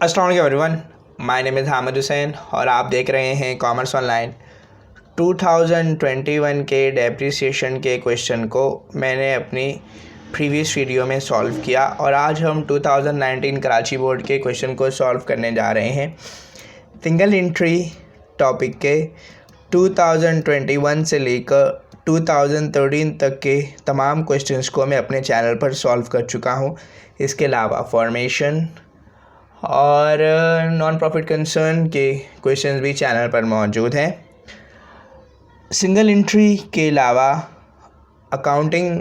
अस्सलाम वालेकुम everyone, my name is Hamid Hussain और आप देख रहे हैं कॉमर्स ऑनलाइन। 2021 के डेप्रिसिएशन के क्वेश्चन को मैंने अपनी प्रीवियस वीडियो में सॉल्व किया और आज हम 2019 कराची बोर्ड के क्वेश्चन को सॉल्व करने जा रहे हैं। सिंगल एंट्री टॉपिक के 2021 से लेकर 2013 तक के तमाम क्वेश्चंस को मैं अपने चैनल पर सॉल्व कर चुका हूँ। इसके अलावा फॉर्मेशन और नॉन प्रॉफिट कंसर्न के क्वेश्चंस भी चैनल पर मौजूद हैं। सिंगल एंट्री के अलावा अकाउंटिंग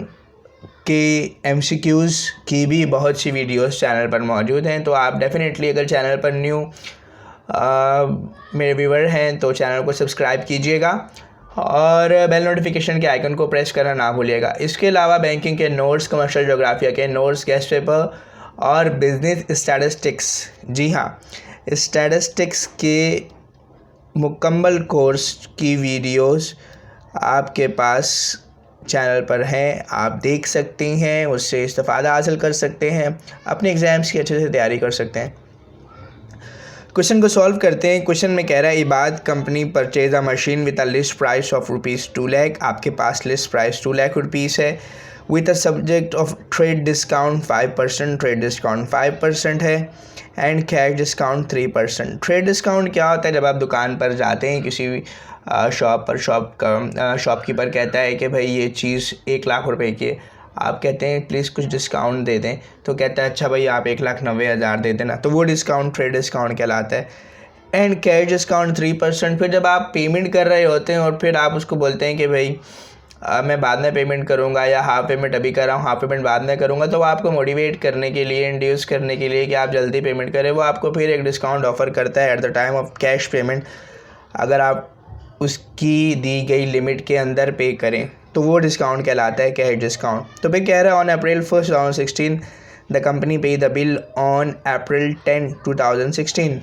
के एमसीक्यूज़ की भी बहुत सी वीडियोस चैनल पर मौजूद हैं, तो आप डेफिनेटली अगर चैनल पर न्यू मेरे व्यूवर हैं तो चैनल को सब्सक्राइब कीजिएगा और बेल नोटिफिकेशन के आइकन को प्रेस करना ना भूलिएगा। इसके अलावा बैंकिंग के नोट्स, कमर्शियल ज्योग्राफिया के नोट्स, गेस्ट पेपर और बिजनेस स्टैटिस्टिक्स, जी हाँ, स्टैटिस्टिक्स के मुकम्मल कोर्स की वीडियोस आपके पास चैनल पर हैं, आप देख सकते हैं, उससे इस्तिफ़ादा हासिल कर सकते हैं, अपने एग्ज़ाम्स की अच्छे से तैयारी कर सकते हैं। क्वेश्चन को सॉल्व करते हैं। क्वेश्चन में कह रहा है Ibad company purchase a machine with a list price of ₹2 lakh. आपके पास लिस्ट प्राइस 2 लाख रुपीज़ है with a subject of trade discount 5%, trade discount 5% है and cash discount 3%। Trade discount क्या होता है? जब आप दुकान पर जाते हैं किसी भी शॉप पर, शॉपकीपर कहता है कि भाई ये चीज़ 1 लाख रुपए की है, आप कहते हैं प्लीज़ कुछ डिस्काउंट दे दें, तो कहता है अच्छा भाई आप 1,90,000 दे देना, तो वो डिस्काउंट ट्रेड डिस्काउंट कहलाता है। And cash discount 3%। फिर जब आप पेमेंट कर रहे होते हैं और फिर आप उसको बोलते हैं कि भाई मैं बाद में पेमेंट करूंगा या हाफ पेमेंट अभी कर रहा हूँ, हाफ पेमेंट बाद में करूंगा, तो वो आपको मोटिवेट करने के लिए, इंड्यूस करने के लिए कि आप जल्दी पेमेंट करें, वो आपको फिर एक डिस्काउंट ऑफ़र करता है at the time of cash payment. अगर आप उसकी दी गई लिमिट के अंदर पे करें तो वो डिस्काउंट कहलाता है कैश डिस्काउंट। तो फिर कह रहा है ऑन April 1, 2016 द कंपनी पे the bill on April 10, 2016।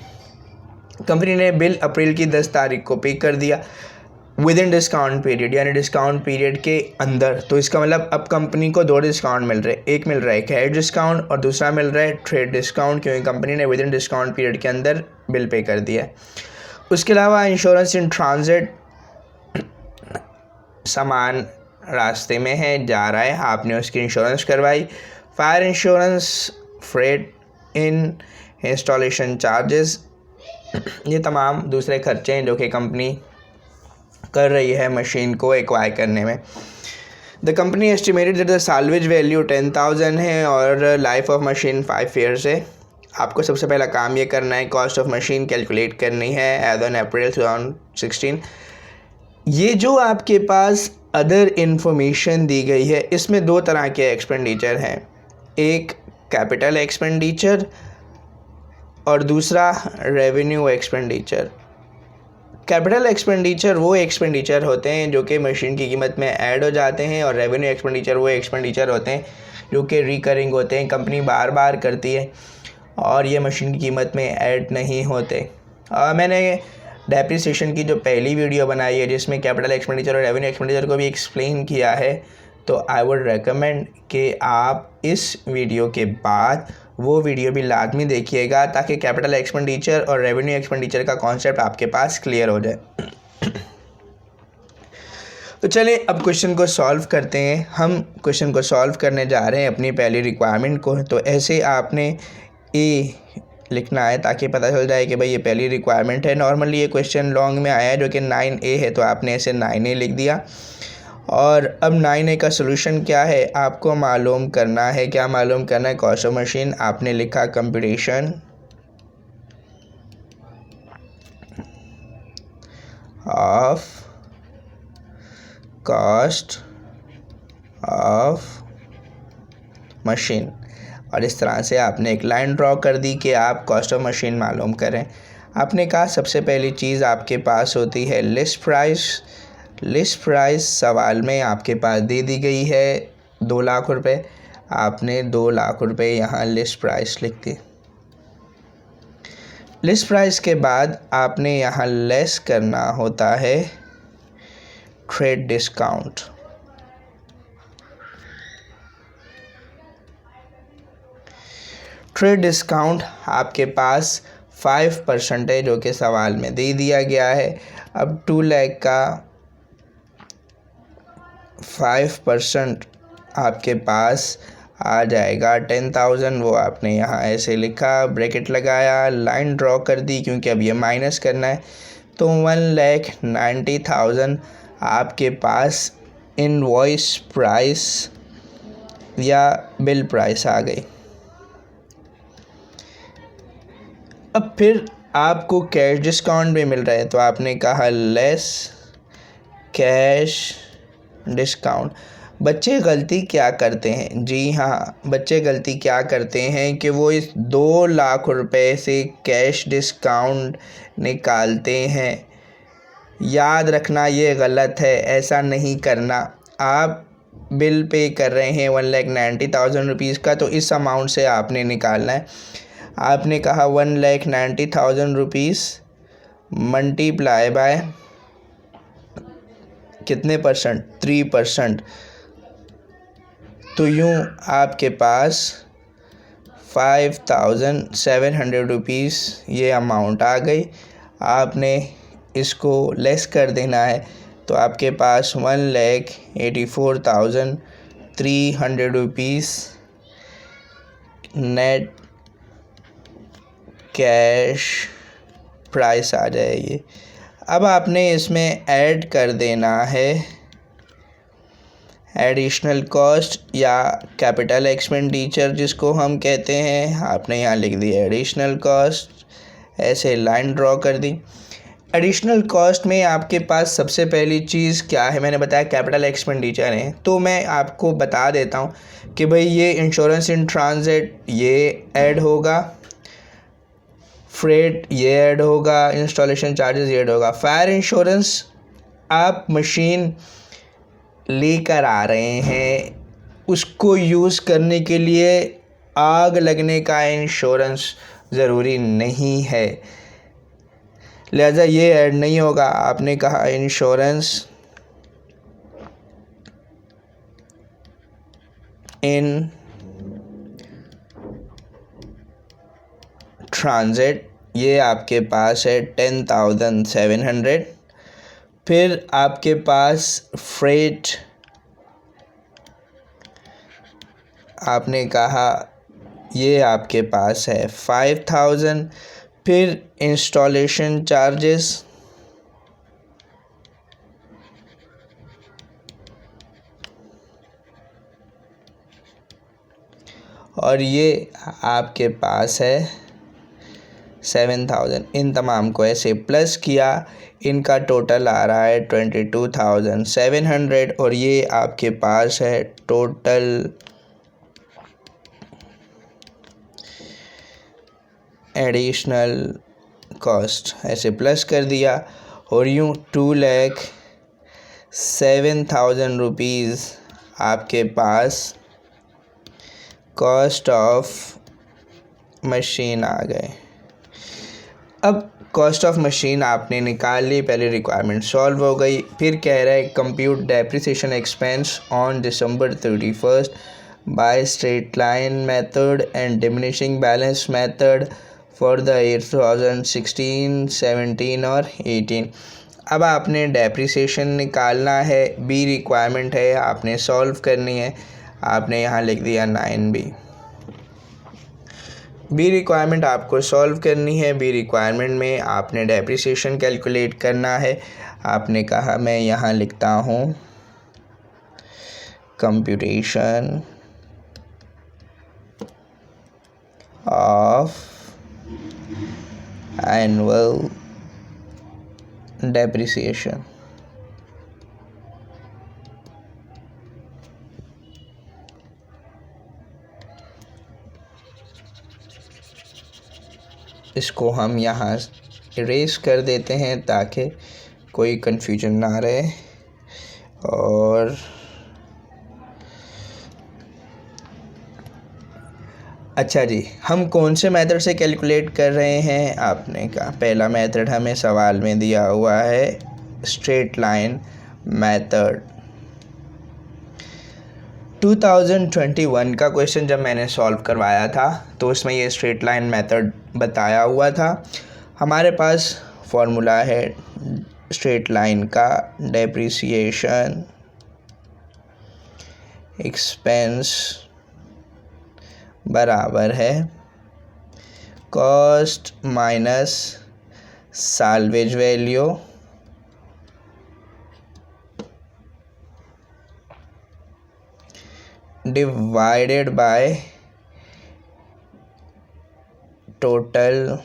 Company ने बिल अप्रैल की 10 तारीख को पे कर दिया विद इन डिस्काउंट पीरियड, यानी डिस्काउंट पीरियड के अंदर। तो इसका मतलब अब कंपनी को 2 डिस्काउंट मिल रहे हैं, एक मिल रहा है कैश डिस्काउंट और दूसरा मिल रहा है ट्रेड डिस्काउंट, क्योंकि कंपनी ने विद इन डिस्काउंट पीरियड के अंदर बिल पे कर दिया है। उसके अलावा इंश्योरेंस इन ट्रांजिट, सामान रास्ते में है, जा रहा है, आपने उसकी इंश्योरेंस करवाई। फायर इंश्योरेंस, फ्रेट इन, इंस्टॉलेशन चार्जेस, ये तमाम दूसरे खर्चे हैं जो कि कंपनी कर रही है मशीन को एक्वायर करने में। The company estimated that the salvage value 10,000 है और लाइफ ऑफ मशीन 5 ईयर्स है। आपको सबसे पहला काम ये करना है, कॉस्ट ऑफ मशीन कैलकुलेट करनी है एज ऑन April 2016। ये जो आपके पास अदर इंफॉर्मेशन दी गई है, इसमें 2 तरह के एक्सपेंडिचर हैं, एक कैपिटल एक्सपेंडिचर और दूसरा रेवेन्यू एक्सपेंडिचर। कैपिटल एक्सपेंडिचर वो एक्सपेंडिचर होते हैं जो कि मशीन की कीमत में ऐड हो जाते हैं और रेवेन्यू एक्सपेंडिचर वो एक्सपेंडिचर होते हैं जो कि रिकरिंग होते हैं, कंपनी बार बार करती है और ये मशीन की कीमत में ऐड नहीं होते। मैंने डेप्रिसिएशन की जो पहली वीडियो बनाई है जिसमें कैपिटल एक्सपेंडिचर और रेवेन्यू एक्सपेंडिचर को भी एक्सप्लेन किया है, तो आई वुड रेकमेंड कि आप इस वीडियो के बाद वो वीडियो भी लाजमी देखिएगा ताकि कैपिटल एक्सपेंडिचर और रेवेन्यू एक्सपेंडिचर का कॉन्सेप्ट आपके पास क्लियर हो जाए। तो चलिए अब क्वेश्चन को सॉल्व करते हैं। हम क्वेश्चन को सॉल्व करने जा रहे हैं अपनी पहली रिक्वायरमेंट को, तो ऐसे आपने ए लिखना है ताकि पता चल जाए कि भाई ये पहली रिक्वायरमेंट है। नॉर्मली ये क्वेश्चन लॉन्ग में आया है जो कि 9A है, तो आपने ऐसे 9A लिख दिया। और अब 9A का सोल्यूशन क्या है आपको मालूम करना है। क्या मालूम करना है? Cost of machine. आपने लिखा computation of cost of machine और इस तरह से आपने एक लाइन ड्रॉ कर दी कि आप कॉस्ट ऑफ मशीन मालूम करें। आपने कहा सबसे पहली चीज़ आपके पास होती है लिस्ट प्राइस। लिस्ट प्राइस सवाल में आपके पास दे दी गई है 2 लाख रुपए। आपने 2 लाख रुपए यहाँ लिस्ट प्राइस लिख दी। लिस्ट प्राइस के बाद आपने यहाँ लेस करना होता है ट्रेड डिस्काउंट। ट्रेड डिस्काउंट आपके पास 5% है, जो कि सवाल में दे दिया गया है। अब 2 लाख का 5% आपके पास आ जाएगा 10,000। वो आपने यहाँ ऐसे लिखा, ब्रैकेट लगाया, लाइन ड्रॉ कर दी क्योंकि अब ये माइनस करना है। तो 1,90,000 आपके पास इनवॉइस प्राइस या बिल प्राइस आ गई। अब फिर आपको कैश डिस्काउंट भी मिल रहा है, तो आपने कहा लेस कैश डिस्काउंट। बच्चे गलती क्या करते हैं? जी हाँ, बच्चे गलती क्या करते हैं कि वो इस 2 लाख रुपए से कैश डिस्काउंट निकालते हैं। याद रखना ये गलत है, ऐसा नहीं करना। आप बिल पे कर रहे हैं 1,90,000 रुपीज़ का, तो इस अमाउंट से आपने निकालना है। आपने कहा 1,90,000 रुपीज़ मल्टीप्लाई बाय कितने परसेंट? 3%। तो यूँ आपके पास 5,700 रुपीज़ ये अमाउंट आ गई। आपने इसको लेस कर देना है, तो आपके पास 1,84,300 रुपीज़ नेट कैश प्राइस आ जाएगी। अब आपने इसमें ऐड कर देना है एडिशनल कॉस्ट या कैपिटल एक्सपेंडिचर जिसको हम कहते हैं। आपने यहाँ लिख दी एडिशनल कॉस्ट, ऐसे लाइन ड्रॉ कर दी। एडिशनल कॉस्ट में आपके पास सबसे पहली चीज़ क्या है? मैंने बताया कैपिटल एक्सपेंडिचर है, तो मैं आपको बता देता हूँ कि भाई ये इंश्योरेंस इन ट्रांजिट ये ऐड होगा, फ्रेट ये ऐड होगा, इंस्टॉलेशन चार्जेस ये ऐड होगा। फायर इंश्योरेंस, आप मशीन लेकर आ रहे हैं, उसको यूज़ करने के लिए आग लगने का इंश्योरेंस ज़रूरी नहीं है, लिहाजा ये ऐड नहीं होगा। आपने कहा इंश्योरेंस इन ट्रांजिट, ये आपके पास है 10,700। फिर आपके पास फ्रेट, आपने कहा ये आपके पास है 5,000। फिर इंस्टॉलेशन चार्जेस, और ये आपके पास है 7,000। इन तमाम को ऐसे प्लस किया, इनका टोटल आ रहा है 22,700। और ये आपके पास है टोटल एडिशनल कॉस्ट, ऐसे प्लस कर दिया। और यूँ 2,07,000 रुपीज़ आपके पास कॉस्ट ऑफ मशीन आ गए। अब कॉस्ट ऑफ मशीन आपने निकाल ली, पहले रिक्वायरमेंट सॉल्व हो गई। फिर कह रहा है compute depreciation expense on December 31 by straight line method and diminishing balance method for the year 2016, 17 और 18। अब आपने डेप्रिसिएशन निकालना है, बी रिक्वायरमेंट है, आपने सॉल्व करनी है। आपने यहाँ लिख दिया 9B। बी रिक्वायरमेंट आपको सॉल्व करनी है। बी रिक्वायरमेंट में आपने डेप्रिसिएशन कैलकुलेट करना है। आपने कहा मैं यहाँ लिखता हूँ कंप्यूटेशन ऑफ एनुअल डेप्रिसिएशन। इसको हम यहाँ इरेज कर देते हैं ताकि कोई कन्फ्यूजन ना रहे। और अच्छा जी, हम कौन से मेथड से कैलकुलेट कर रहे हैं? आपने कहा पहला मेथड हमें सवाल में दिया हुआ है स्ट्रेट लाइन मेथड। 2021 का क्वेश्चन जब मैंने सॉल्व करवाया था तो उसमें ये स्ट्रेट लाइन मेथड बताया हुआ था। हमारे पास फॉर्मूला है स्ट्रेट लाइन का, डेप्रिसिएशन एक्सपेंस बराबर है cost minus salvage value divided by total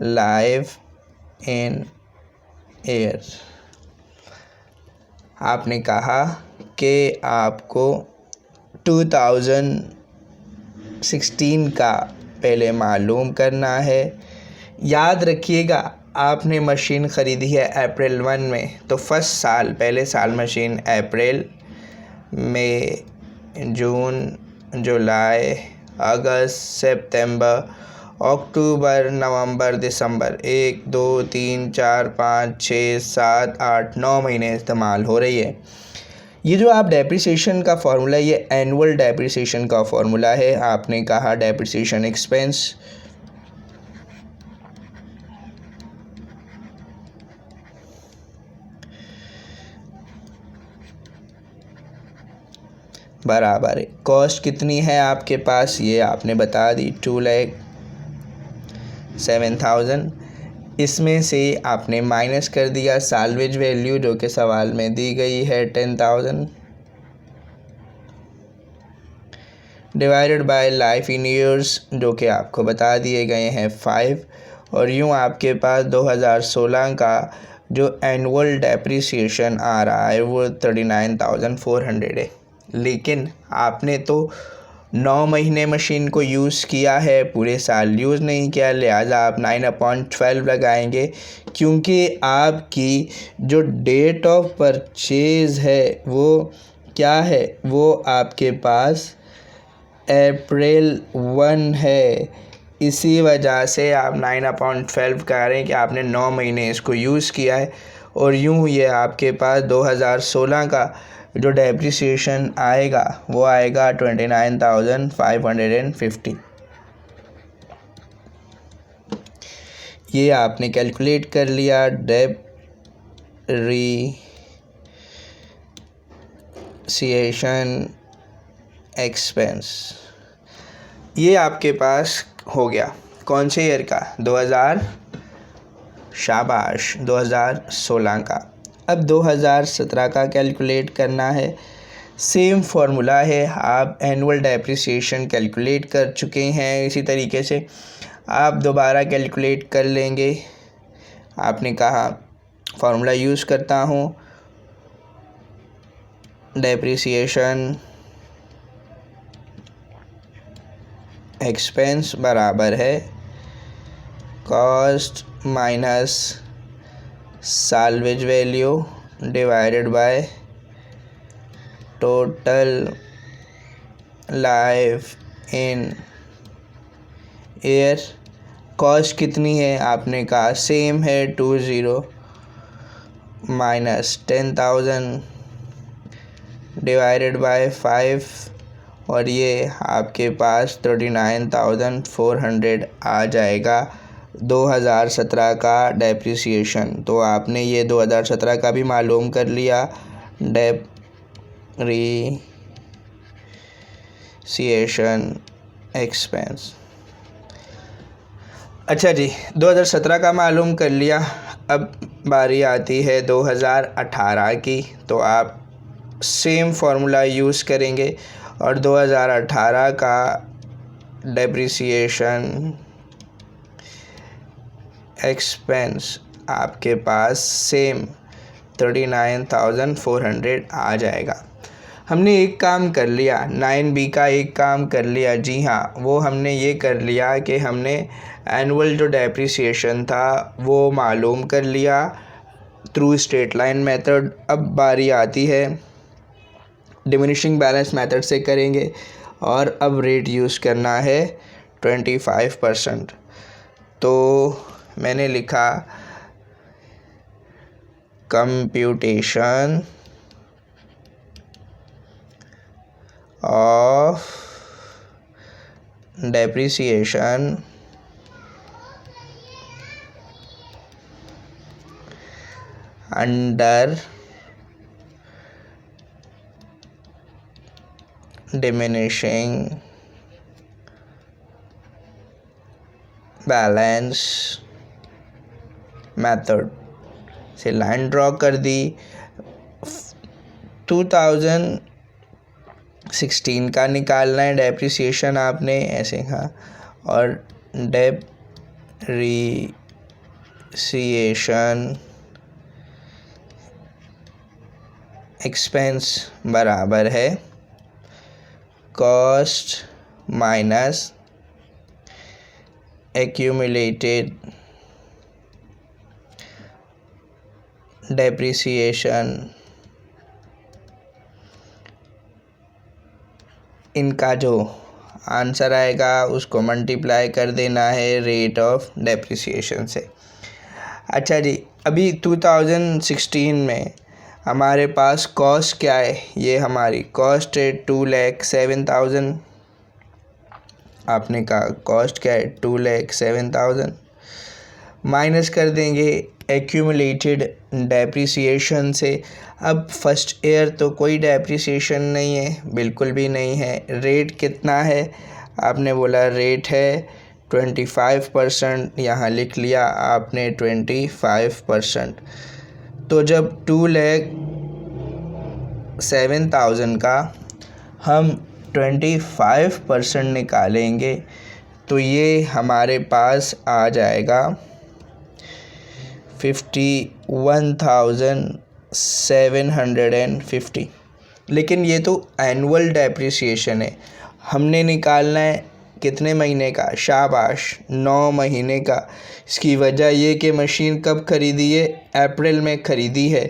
life in year. आपने कहा कि आपको 2016 का पहले मालूम करना है। याद रखिएगा, आपने मशीन ख़रीदी है अप्रैल 1 में, तो फर्स्ट साल, पहले साल मशीन अप्रैल, मई, जून, जुलाई, अगस्त, सितंबर, अक्टूबर, नवंबर, दिसंबर, 1 2 3 4 5 6 7 8 9 महीने इस्तेमाल हो रही है। ये जो आप डेप्रिसिएशन का फार्मूला, ये एनुअल डेप्रिसिएशन का फार्मूला है। आपने कहा डेप्रिसिएशन एक्सपेंस बराबर है, कॉस्ट कितनी है आपके पास ये आपने बता दी, 2,07,000। इसमें से आपने माइनस कर दिया साल्वेज वैल्यू जो कि सवाल में दी गई है 10,000, divided by life in years जो कि आपको बता दिए गए हैं 5, और यूँ आपके पास 2016 का जो एनुअल डेप्रिसिएशन आ रहा है वो 39,400 है। लेकिन आपने तो 9 महीने मशीन को यूज़ किया है, पूरे साल यूज़ नहीं किया, लिहाजा आप 9/12 लगाएंगे, क्योंकि आपकी जो डेट ऑफ परचेज़ है वो क्या है, वो आपके पास अप्रैल 1 है। इसी वजह से आप 9/12 कह रहे हैं कि आपने 9 महीने इसको यूज़ किया है, और यूँ ये आपके पास 2016 का जो डेप्रिसिएशन आएगा वो आएगा 29,550। ये आपने कैलकुलेट कर लिया डेप्रिसिएशन एक्सपेंस। ये आपके पास हो गया कौन से ईयर का, 2016 का। अब 2017 का कैलकुलेट करना है। सेम फार्मूला है, आप एनुअल डेप्रिसिएशन कैलकुलेट कर चुके हैं, इसी तरीके से आप दोबारा कैलकुलेट कर लेंगे। आपने कहा फार्मूला यूज़ करता हूँ, डेप्रिसिएशन एक्सपेंस बराबर है cost minus salvage value divided by total life in year. Cost कितनी है आपने कहा सेम है 20 माइनस 10,000 डिवाइडेड बाय 5, और ये आपके पास 39,400 आ जाएगा 2017 का डेप्रिसिएशन। तो आपने ये 2017 का भी मालूम कर लिया, डेप्रिसिएशन एक्सपेंस। अच्छा जी, 2017 का मालूम कर लिया। अब बारी आती है 2018 की, तो आप सेम फार्मूला यूज़ करेंगे और 2018 का डेप्रिसिएशन एक्सपेंस आपके पास सेम 39,400 आ जाएगा। हमने एक काम कर लिया, 9B का एक काम कर लिया। जी हाँ, वो हमने ये कर लिया कि हमने एनुअल जो डेप्रिसिएशन था वो मालूम कर लिया थ्रू स्ट्रेट लाइन मेथड। अब बारी आती है डिमिनिशिंग बैलेंस मेथड से करेंगे, और अब रेट यूज़ करना है 25%। तो मैंने लिखा computation of depreciation under diminishing balance method से लाइन ड्रॉ कर दी। 2016 का निकालना है डेप्रिसिएशन, आपने ऐसे कहा, और डेप्रिसिएशन एक्सपेंस बराबर है कॉस्ट माइनस accumulated depreciation। इनका जो आंसर आएगा उसको मल्टीप्लाई कर देना है रेट ऑफ डेप्रिसिएशन से। अच्छा जी, अभी 2016 में हमारे पास कॉस्ट क्या है, ये हमारी कॉस्ट है 2,07,000। आपने कहा कॉस्ट क्या है 2,07,000, माइनस कर देंगे एक्यूमुलेटेड डेप्रिसिएशन से। अब फर्स्ट ईयर तो कोई डेप्रिसिएशन नहीं है, बिल्कुल भी नहीं है। रेट कितना है, आपने बोला रेट है 25%, यहाँ लिख लिया आपने 25%। तो जब 2,07,000 का हम 25% निकालेंगे तो ये हमारे पास आ जाएगा 51,750। लेकिन ये तो एनुअल डेप्रिसिएशन है, हमने निकालना है कितने महीने का, शाबाश 9 महीने का। इसकी वजह ये कि मशीन कब ख़रीदी है, अप्रैल में ख़रीदी है।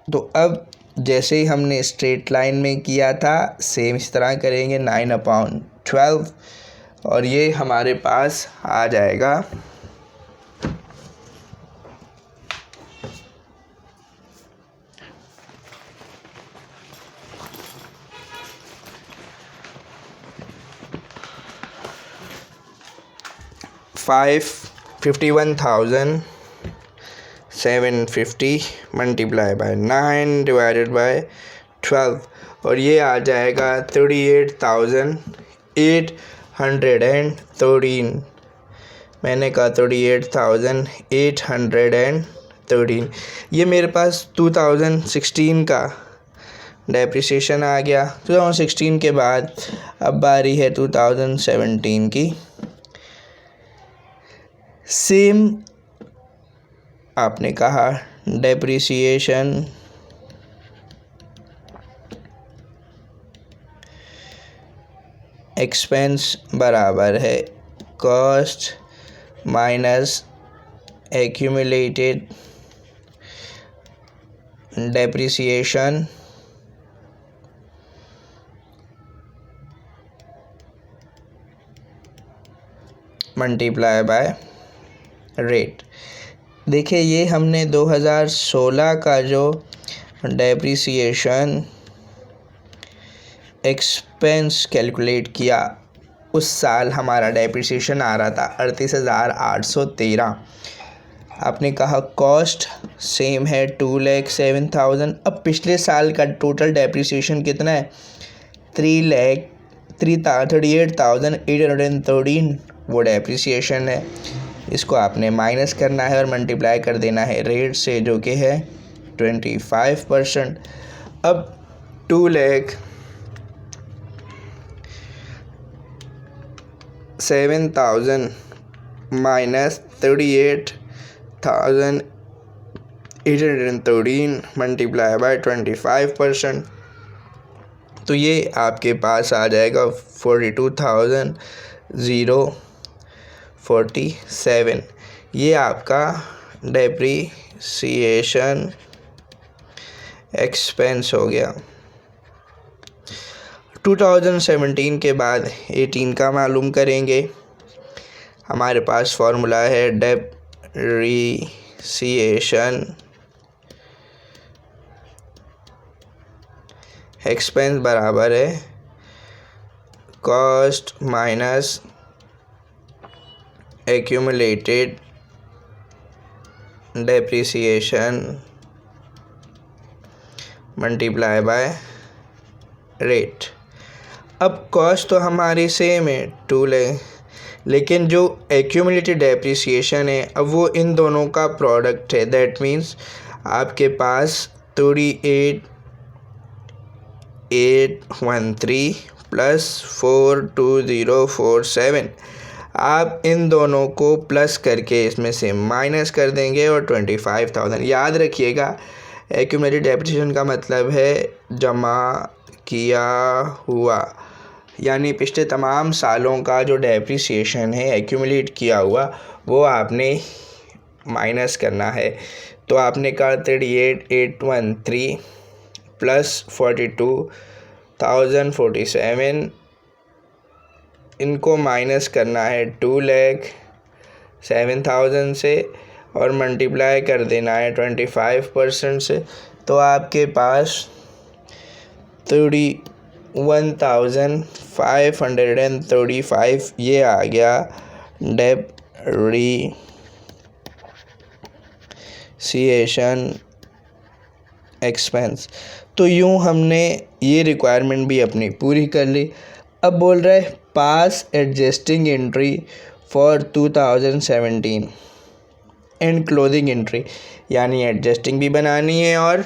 तो अब जैसे ही हमने स्ट्रेट लाइन में किया था सेम इस तरह करेंगे 9/12, और ये हमारे पास आ जाएगा 51,750 मल्टीप्लाई बाय 9 डिवाइडेड बाय 12, और ये आ जाएगा 38,813। मैंने कहा 38,813। ये मेरे पास 2016 का डेप्रिसिएशन आ गया। 2016 के बाद अब बारी है 2017 की। सेम आपने कहा डेप्रिसिएशन एक्सपेंस बराबर है cost minus accumulated depreciation multiply by rate. देखिए ये हमने 2016 का जो डेप्रिसिएशन एक्सपेंस कैलकुलेट किया, उस साल हमारा डेप्रिसिएशन आ रहा था 38,813। आपने कहा कॉस्ट सेम है 2,07,000। अब पिछले साल का टोटल डेप्रिसिएशन कितना है, 38,813 वो डेप्रिसिएशन है। इसको आपने माइनस करना है और मल्टीप्लाई कर देना है रेट से, जो कि है 25%। अब 2,07,000 माइनस 38,813 मल्टीप्लाई बाय 25%, तो ये आपके पास आ जाएगा 42,047। ये आपका डेप्रिसिएशन एक्सपेंस हो गया। 2017 के बाद 18 का मालूम करेंगे। हमारे पास फॉर्मूला है डेप्रिसिएशन एक्सपेंस बराबर है cost minus accumulated depreciation multiply by rate. अब कॉस्ट तो हमारी सेम है 2 लाख, लेकिन जो एक्यूमुलेटेड डेप्रिसिएशन है अब वो इन दोनों का प्रोडक्ट है। दैट मीन्स आपके पास 38,813 प्लस 42047, आप इन दोनों को प्लस करके इसमें से माइनस कर देंगे और 25,000। याद रखिएगा एक्यूमुलेटेड डेप्रिसिएशन का मतलब है जमा किया हुआ, यानी पिछले तमाम सालों का जो डेप्रिसिएशन है एक्यूमुलेट किया हुआ वो आपने माइनस करना है। तो आपने कहा 38,813 प्लस 42,047, इनको माइनस करना है 2,07,000 से और मल्टीप्लाई कर देना है 25% से। तो आपके पास 31,535 ये आ गया डेप्रिसिएशन एक्सपेंस। तो यूँ हमने ये रिक्वायरमेंट भी अपनी पूरी कर ली। अब बोल रहे pass adjusting entry for 2017 and closing entry, यानी एडजस्टिंग भी बनानी है और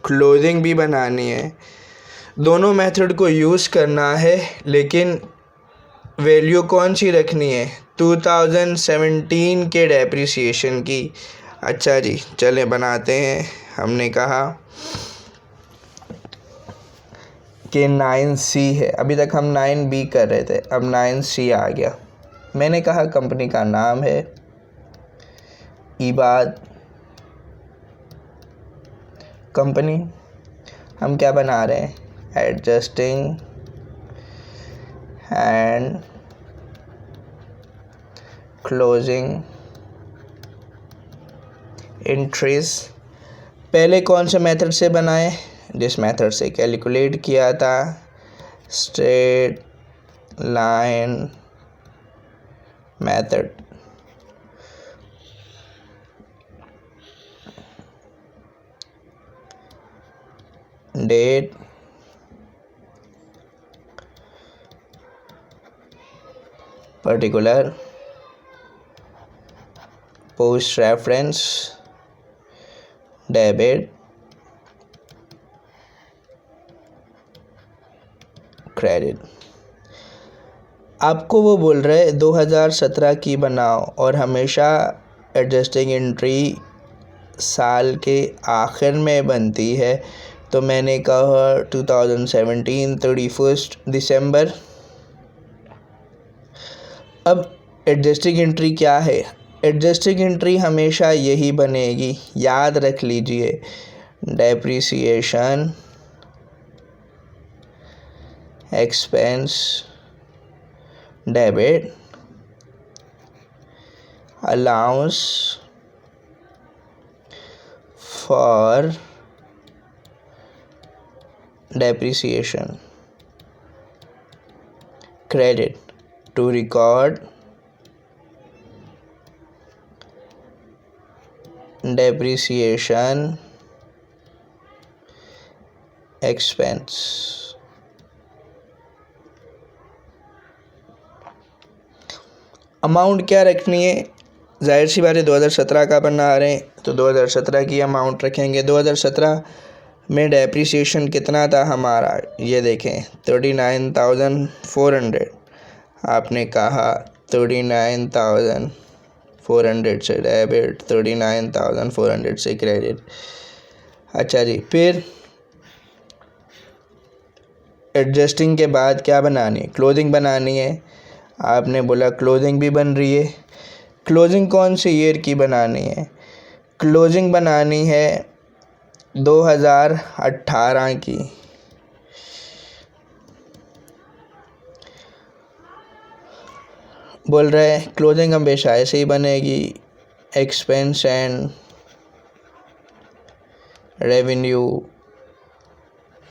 क्लोजिंग भी बनानी है। दोनों मेथड को यूज़ करना है, लेकिन वैल्यू कौन सी रखनी है 2017 के डेप्रिसिएशन की। अच्छा जी चले बनाते हैं। हमने कहा कि 9C है, अभी तक हम 9B कर रहे थे, अब 9C आ गया। मैंने कहा कंपनी का नाम है इबाद कंपनी। हम क्या बना रहे हैं एडजस्टिंग एंड क्लोजिंग एंट्रीज। पहले कौन से मेथड से बनाए, जिस मेथड से कैलकुलेट किया था, straight line method. Date, particular, post reference, debit, credit. आपको वो बोल रहे 2017 की बनाओ और हमेशा एडजस्टिंग एंट्री साल के आखिर में बनती है। तो मैंने कहा 2017 31 दिसंबर। अब एडजस्टिंग एंट्री क्या है, एडजस्टिंग एंट्री हमेशा यही बनेगी, याद रख लीजिए। Depreciation expense debit, allowance for depreciation, credit to record depreciation expense। Amount क्या रखनी है, जाहिर सी बात है 2017 का बना रहे हैं तो 2017 की अमाउंट रखेंगे। 2017 में डेप्रिसिएशन कितना था हमारा, ये देखें 39,400। आपने कहा 39,400 से डेबिट, 39,400 से क्रेडिट। अच्छा जी, फिर एडजस्टिंग के बाद क्या बनानी है, क्लोजिंग बनानी है। आपने बोला क्लोजिंग भी बन रही है। क्लोजिंग कौन से ईयर की बनानी है, क्लोजिंग बनानी है 2018 की। बोल रहे हैं क्लोजिंग हमेशा ऐसे ही बनेगी, एक्सपेंस एंड रेवेन्यू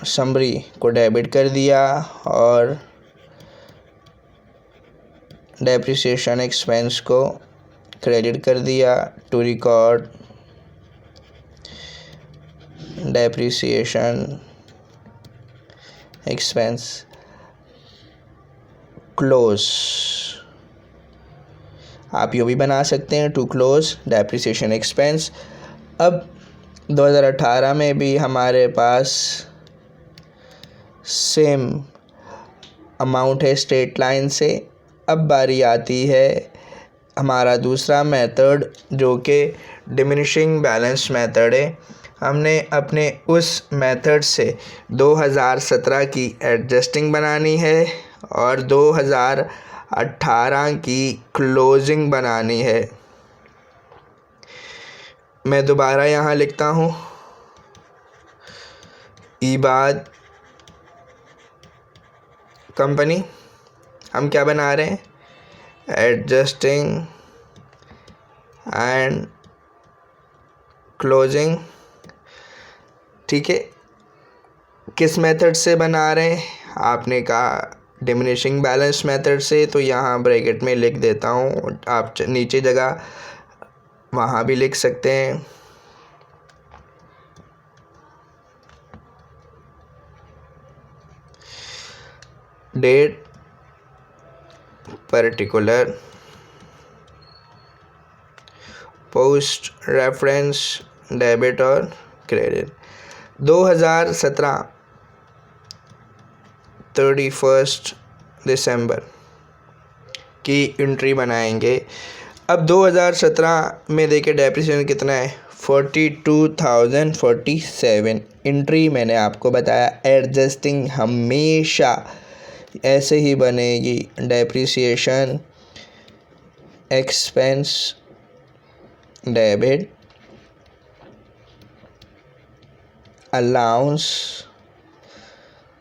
समरी को डेबिट कर दिया और डेप्रिसिएशन एक्सपेंस को क्रेडिट कर दिया to record depreciation expense close. आप यूँ भी बना सकते हैं टू क्लोज डेप्रिसिएशन एक्सपेंस। अब 2018 में भी हमारे पास सेम अमाउंट है स्ट्रेट लाइन से। अब बारी आती है हमारा दूसरा मेथड जो कि डिमिनिशिंग बैलेंस मेथड है। हमने अपने उस मेथड से 2017 की एडजस्टिंग बनानी है और 2018 की क्लोजिंग बनानी है। मैं दोबारा यहाँ लिखता हूँ, ईबाद कंपनी, हम क्या बना रहे हैं, एडजस्टिंग एंड क्लोजिंग। ठीक है, किस मेथड से बना रहे हैं, आपने कहा डिमिनिशिंग बैलेंस मेथड से, तो यहाँ ब्रैकेट में लिख देता हूँ, आप नीचे जगह वहाँ भी लिख सकते हैं। Date particular post reference debit और क्रेडिट 2017 31 दिसंबर की एंट्री बनाएंगे। अब 2017 में देखिए डेप्रिसिएशन कितना है, 42,047। एंट्री मैंने आपको बताया एडजस्टिंग हमेशा ऐसे ही बनेगी, depreciation expense debit allowance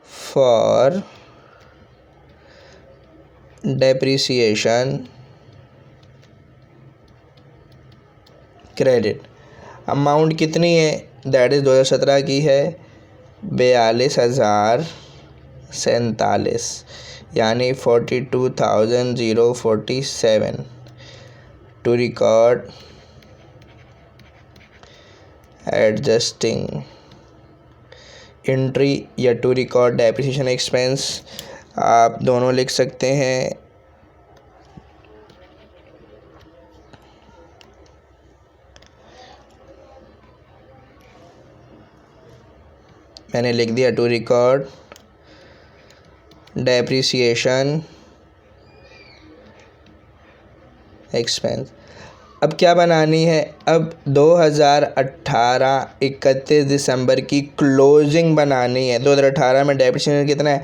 for depreciation credit. Amount कितनी है, दैट इज़ 2017 की है 42,047 यानी 42,047 टू रिकॉर्ड एडजस्टिंग एंट्री या टू रिकॉर्ड डेप्रिसिएशन एक्सपेंस, आप दोनों लिख सकते हैं। मैंने लिख दिया टू रिकॉर्ड डेप्रिसिएशन एक्सपेंस। अब क्या बनानी है, अब 2018 31 दिसंबर की क्लोजिंग बनानी है। 2018 में डेप्रिसिएशन कितना है,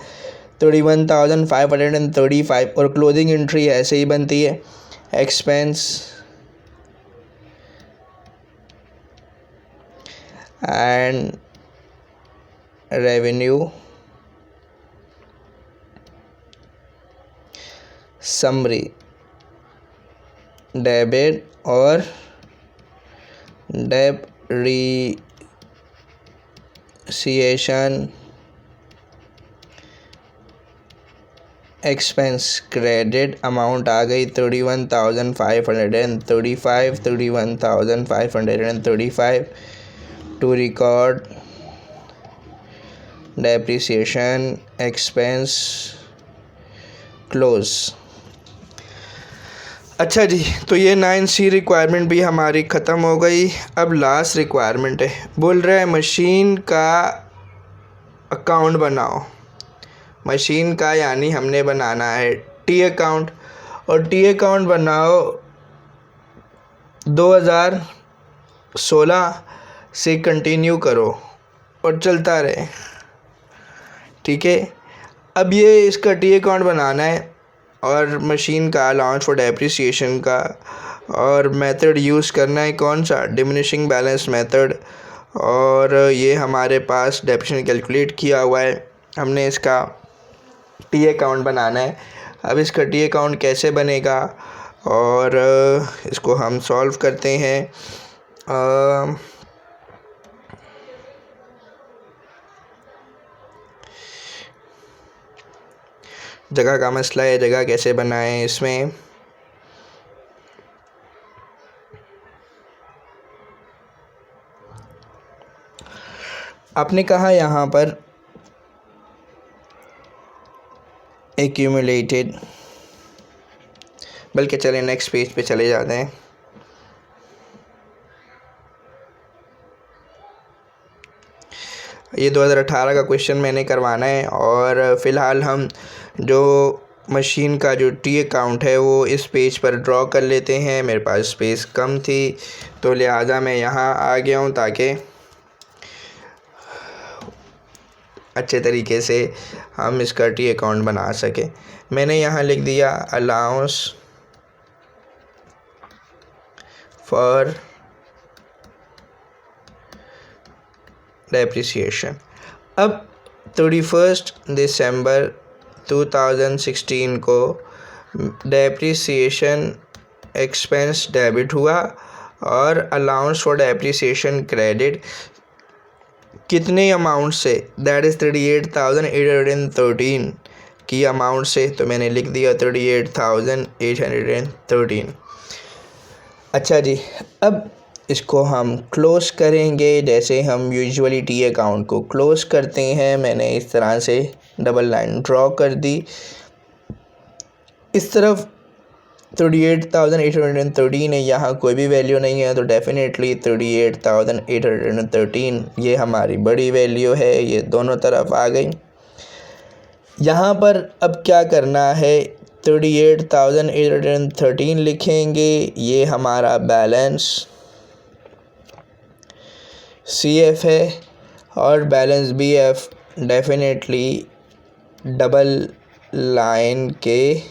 31,535 और क्लोजिंग एंट्री ऐसे ही बनती है, expense and revenue summary debit और डेप्रिसिएशन एक्सपेंस क्रेडिट। अमाउंट आ गई 31,535 31,535 to record depreciation expense close. अच्छा जी, तो ये 9C रिक्वायरमेंट भी हमारी ख़त्म हो गई। अब लास्ट रिक्वायरमेंट है, बोल रहा है मशीन का अकाउंट बनाओ। मशीन का यानी हमने बनाना है टी अकाउंट, और टी अकाउंट बनाओ 2016 से कंटिन्यू करो और चलता रहे। ठीक है, अब ये इसका टी अकाउंट बनाना है और मशीन का अलाउंस फॉर डेप्रिसिएशन का, और मेथड यूज़ करना है कौन सा, डिमिनिशिंग बैलेंस मेथड। और ये हमारे पास डेप्रिसिएशन कैलकुलेट किया हुआ है, हमने इसका टी अकाउंट बनाना है। अब इसका टी अकाउंट कैसे बनेगा और इसको हम सॉल्व करते हैं। जगह का मसला है, जगह कैसे बनाएं इसमें। आपने कहा यहाँ पर एक्यूमुलेटेड, बल्कि चले नेक्स्ट पेज पे चले जाते हैं। ये 2018 का क्वेश्चन मैंने करवाना है और फ़िलहाल हम जो मशीन का जो टी अकाउंट है वो इस पेज पर ड्रॉ कर लेते हैं। मेरे पास स्पेस कम थी तो लिहाजा मैं यहाँ आ गया हूँ ताकि अच्छे तरीके से हम इसका टी अकाउंट बना सकें। मैंने यहाँ लिख दिया अलाउंस फॉर डेप्रिसिएशन। अब 31 दिसंबर 2016 को डेप्रिसिएशन एक्सपेंस डेबिट हुआ और अलाउंस फॉर डेप्रिसिएशन क्रेडिट कितने अमाउंट से, दैट इज़ 38,813 की अमाउंट से, तो मैंने लिख दिया 38,813। अच्छा जी, अब इसको हम क्लोज़ करेंगे जैसे हम यूजुअली टी अकाउंट को क्लोज़ करते हैं। मैंने इस तरह से डबल लाइन ड्रॉ कर दी। इस तरफ 38,813 है, यहाँ कोई भी वैल्यू नहीं है तो डेफिनेटली 38,813 ये हमारी बड़ी वैल्यू है, ये दोनों तरफ आ गई। यहाँ पर अब क्या करना है, 38,813 लिखेंगे, ये हमारा बैलेंस CF है और balance BF definitely double line के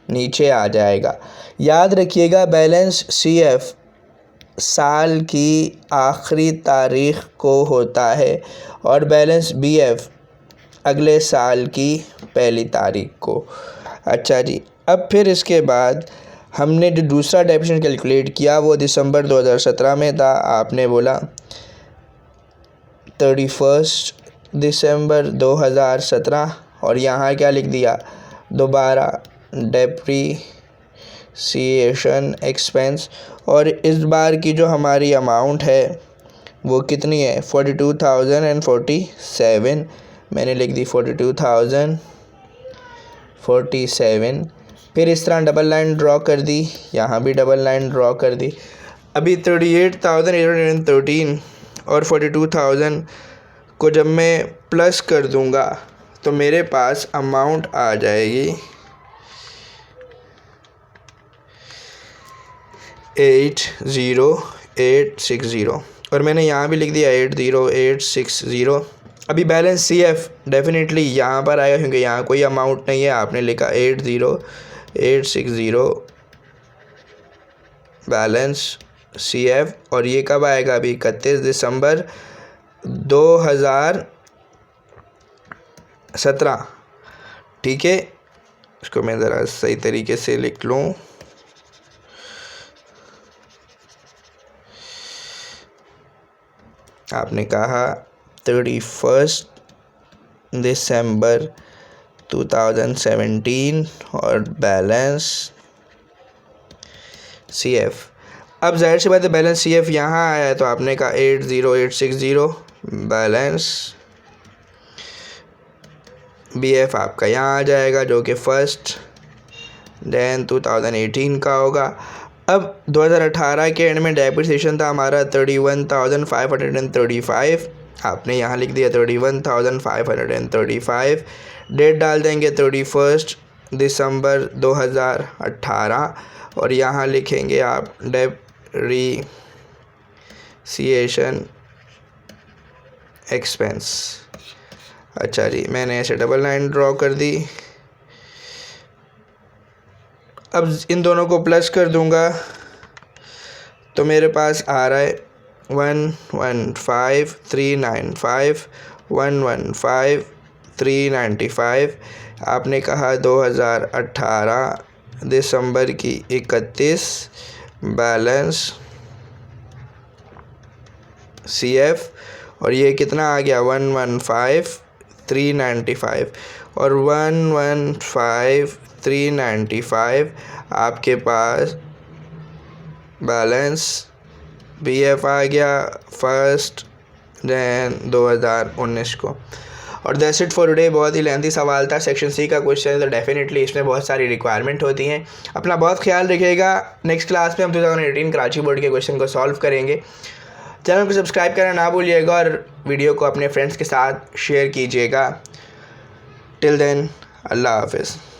नीचे आ जाएगा। याद रखिएगा बैलेंस CF साल की आखिरी तारीख़ को होता है और बैलेंस BF अगले साल की पहली तारीख को। अच्छा जी, अब फिर इसके बाद हमने जो दूसरा डेप्रिसिएशन कैलकुलेट किया वो दिसंबर 2017 में था। आपने बोला 31 दिसंबर 2017 और यहाँ क्या लिख दिया, दोबारा डेप्रिसिएशन एक्सपेंस, और इस बार की जो हमारी अमाउंट है वो कितनी है, 42,047। मैंने लिख दी 42,047। फिर इस तरह डबल लाइन ड्रॉ कर दी, यहाँ भी डबल लाइन ड्रॉ कर दी। अभी 38,813 और 42,000 को जब मैं प्लस कर दूंगा तो मेरे पास अमाउंट आ जाएगी 80860 और मैंने यहाँ भी लिख दिया 80860। अभी बैलेंस CF डेफिनेटली यहाँ पर आएगा क्योंकि यहाँ कोई अमाउंट नहीं है। आपने लिखा 80860 बैलेंस CF और ये कब आएगा, अभी 31 दिसंबर 2017। ठीक है, इसको मैं ज़रा सही तरीके से लिख लूँ। आपने कहा 31 दिसंबर 2017 और बैलेंस CF। अब जाहिर सी बात है बैलेंस CF यहाँ आया है तो आपने कहा 80860 बैलेंस BF आपका यहाँ आ जाएगा जो कि 1 जनवरी 2018 का होगा। अब 2018 के एंड में डेप्रिसिएशन था हमारा 31,535। आपने यहाँ लिख दिया 31,535। डेट डाल देंगे 31 दिसंबर 2018 और यहाँ लिखेंगे आप डेप्रिसिएशन एक्सपेंस। अच्छा जी, मैंने ऐसे डबल लाइन ड्रॉ कर दी। अब इन दोनों को प्लस कर दूंगा तो मेरे पास आ रहा है 115,395 115,395। आपने कहा 2018 दिसंबर की 31 बैलेंस CF और ये कितना आ गया 115,395 और 115,395 आपके पास बैलेंस BF आ गया 1 2019 को। और दैट्स इट फॉर टुडे। बहुत ही लेंथी सवाल था, सेक्शन सी का क्वेश्चन, तो डेफिनेटली इसमें बहुत सारी रिक्वायरमेंट होती हैं। अपना बहुत ख्याल रखिएगा। नेक्स्ट क्लास में हम 2018 कराची बोर्ड के क्वेश्चन को सॉल्व करेंगे। चैनल को सब्सक्राइब करना ना भूलिएगा और वीडियो को अपने फ्रेंड्स के साथ शेयर कीजिएगा। टिल देन, अल्लाह हाफिज़।